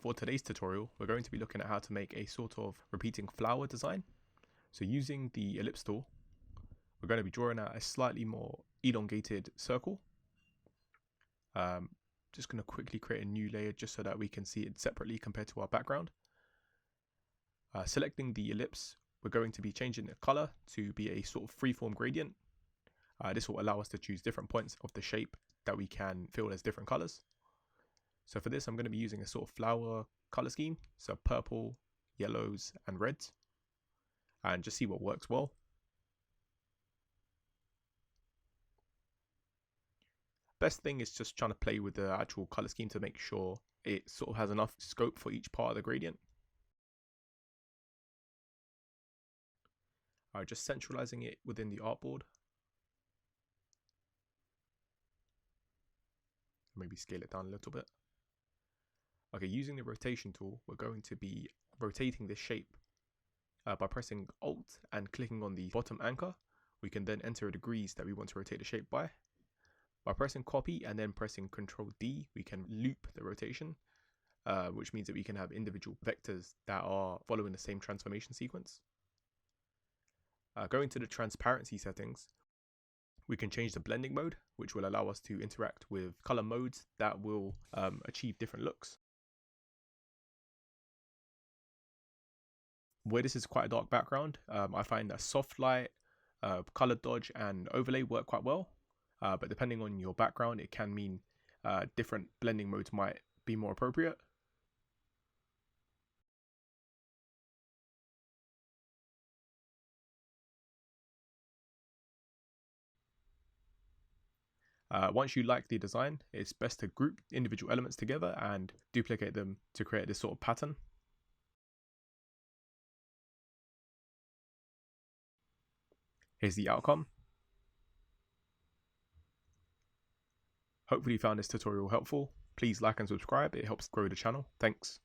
For today's tutorial, we're going to be looking at how to make a sort of repeating flower design. So using the ellipse tool, we're going to be drawing out a slightly more elongated circle. Just going to quickly create a new layer just so that we can see it separately compared to our background. Selecting the ellipse, we're going to be changing the color to be a sort of freeform gradient. This will allow us to choose different points of the shape that we can fill as different colors. So for this, I'm going to be using a sort of flower color scheme, so purple, yellows, and reds, and just see what works well. Best thing is just trying to play with the actual color scheme to make sure it sort of has enough scope for each part of the gradient. Just centralizing it within the artboard. Maybe scale it down a little bit. Okay, using the rotation tool, we're going to be rotating this shape by pressing Alt and clicking on the bottom anchor. We can then enter degrees that we want to rotate the shape by. By pressing copy and then pressing Ctrl D, we can loop the rotation, which means that we can have individual vectors that are following the same transformation sequence. Going to the transparency settings, we can change the blending mode, which will allow us to interact with color modes that will achieve different looks. Where this is quite a dark background, I find that soft light, color dodge, and overlay work quite well. But depending on your background, it can mean different blending modes might be more appropriate. Once you like the design, it's best to group individual elements together and duplicate them to create this sort of pattern. Here's the outcome. Hopefully you found this tutorial helpful. Please like and subscribe, it helps grow the channel. Thanks.